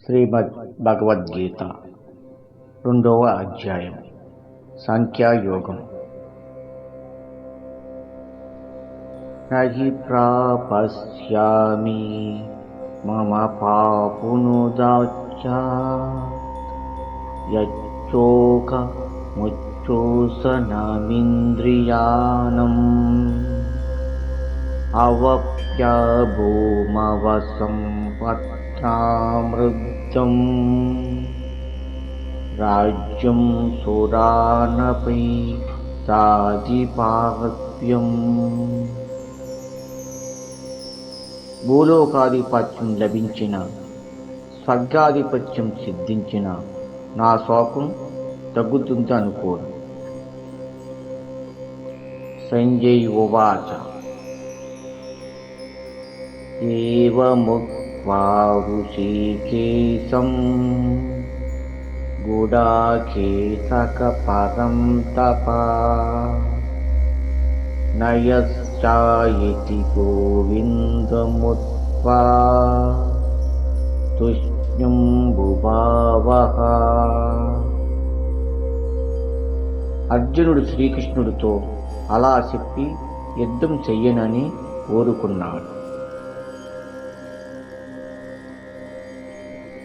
శ్రీమద్ భగవద్గీత 2వ అధ్యాయం సాంఖ్యయోగం. నహి ప్రాపస్యామి మమ పాపునుదాచ్యాత్ ముచ్చోసనమింద్రియాణం అవప్యభూమవసం పత్రామృతం రాజ్యం సురానపై సాధిపాహ్యం. భూలోకాధిపత్యం లభించిన, స్వర్గాధిపత్యం సిద్ధించిన నా శోకం తగ్గుతుంది అనుకోను. సంజయ్ ఉవాచ ఏవముక్త్వా ఋషికేశం గుడాకేశక పరం తపా నయశ్చాయతి గోవిందముక్త్వా తుష్ణ్యం బుభావః. అర్జునుడు శ్రీకృష్ణుడితో అలా చెప్పి యుద్ధం చెయ్యనని కోరుకున్నాడు.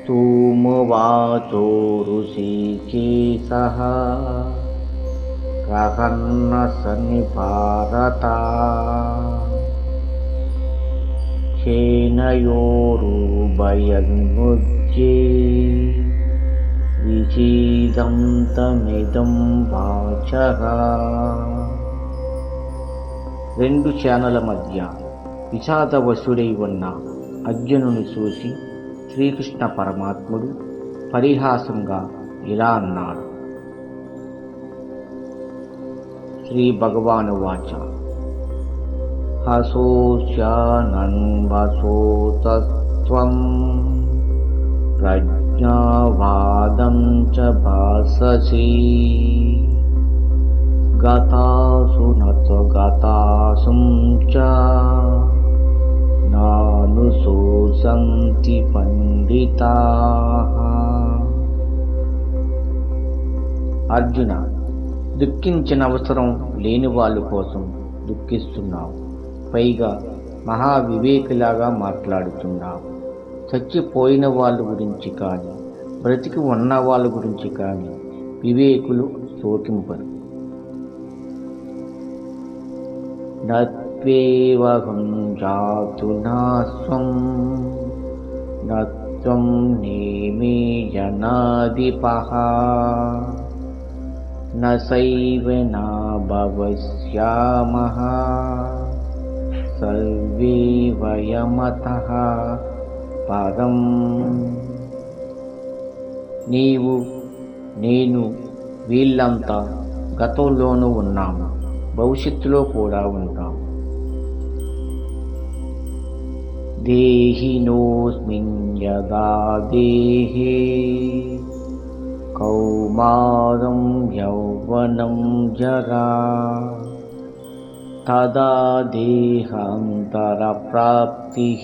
తూమువాచో ఋషికేశః గహన్న సన్నిపారత సేనయోరుభయన్ముజ్జే విషీదంతమిదం వాచః. రెండు సేనల మధ్య విషాదవశుడై ఉన్న అర్జునుని చూసి శ్రీకృష్ణ పరమాత్ముడు పరిహాసంగా ఇలా అన్నాడు. శ్రీ భగవానువాచ హసోస్యానన్వసోతస్త్వం ప్రజ్ఞావాదం చ భాససి గతాసు నచ గతాసుం చ నానుశోసంతి పండితాః. అర్జున, దుఃఖించిన అవసరం లేని వాళ్ళ కోసం దుఃఖిస్తున్నావు. పైగా మహావివేకిలాగా మాట్లాడుతున్నావు. చచ్చిపోయిన వాళ్ళ గురించి కానీ, బ్రతికి ఉన్న వాళ్ళ గురించి కానీ వివేకులు శోకింపరు. నత్వేవహం జాతునాస్వం నత్వం నేమే జనాధిపః నసైవ నాభవస్యామః సర్వే వయమతః పరం. నీవు, నేను, వీళ్ళంతా గతంలోనూ ఉన్నాము, భవిష్యత్తులో కూడా ఉంటాం. దేహినోస్మిన్ యదా దేహే కౌమారం యౌవనం జరా తదా దేహాంతర ప్రాప్తిః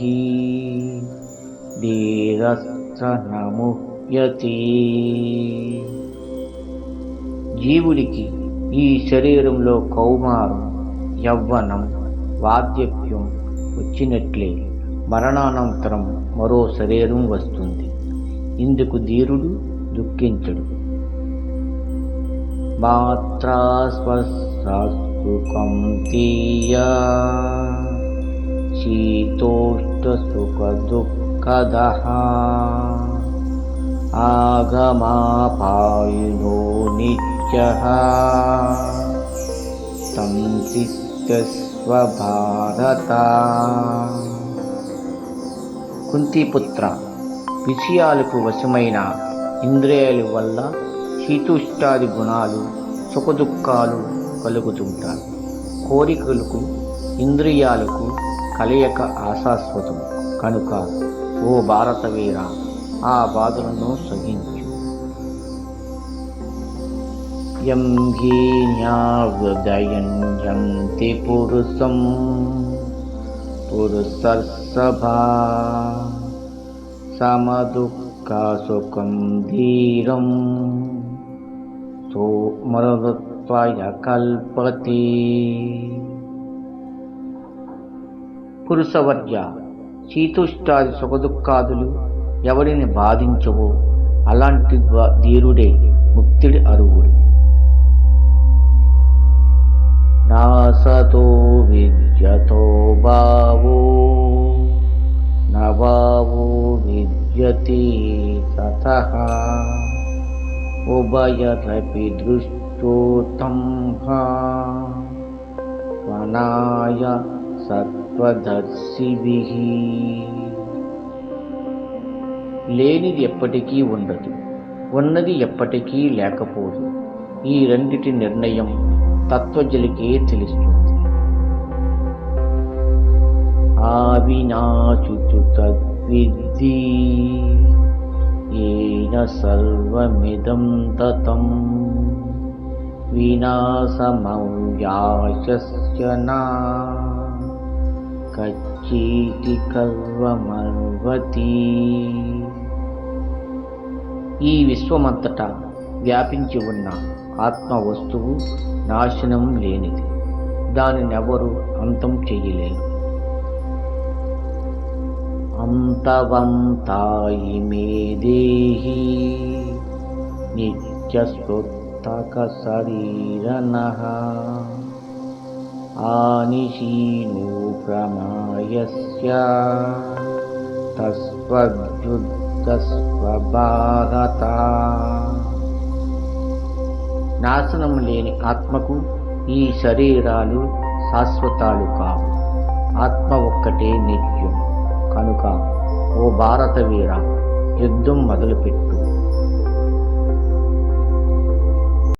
ధీరస్స న ముహ్యతే. జీవుడికి ఈ శరీరంలో కౌమారం, యవ్వనం, వార్ధక్యం వచ్చినట్లే మరణానంతరం మరో శరీరం వస్తుంది. ఇందుకు ధీరుడు దుఃఖించడు. మాత్రా స్వసుఖం తీయ శీతోష్ణ సుఖ దుఃఖదః ఆగమాపాయినో నిత్యః సంశిష్యస్వ భారత. కుంతిపుత్ర, విషయాలకు వశమైన ఇంద్రియాల వల్ల శీతోష్టాది గుణాలు, సుఖదుఖాలు కలుగుతుంటాయి. కోరికలకు, ఇంద్రియాలకు కలయిక అశాశ్వతం కనుక ఓ భారతవీర, ఆ బాధలను సహించు. యం హీన్యావృదయంతి పురుషం పురుషర్షభా సమదుఃఖ సుఖం ధీరం సోమరత్వాయ కల్పతే. పురుషవర్య, శీతుష్టాది సుఖదుఖాదులు ఎవరిని బాధించవో అలాంటి ధీరుడే ముక్తిడి అరుగుడు. నాసతో విద్యతో భావో నభావో విద్యతే సతః ఉభయదపి దృష్టోత్తం వనాయ సత్వదర్శిభిః. లేనిది ఎప్పటికీ ఉండదు, ఉన్నది ఎప్పటికీ లేకపోదు. ఈ రెండిటి నిర్ణయం తత్వజలికే తెలుస్తుంది. ఆవినాశుచు తద్విద్ధి ఏన సర్వమిదం తతం వినాశమవ్యాశస్య నా కచ్చేతి కర్వమర్వతి. ఈ విశ్వమంతటా వ్యాపించి ఉన్న ఆత్మ వస్తువు నాశనం లేనిది, దానినెవరు అంతం చెయ్యలేరు. అంతవంతాయిమే దేహి నిత్యస్వత్తక శరీరనః ఆనిశీనో ప్రమాయస్య తస్వద్యుద్ధస్వభారత. నాశనం లేని ఆత్మకు ఈ శరీరాలు శాశ్వతాలు కావు. ఆత్మ ఒక్కటే నిత్యం. కనుక ఓ భారత వీర, యుద్ధం మొదలుపెట్టు.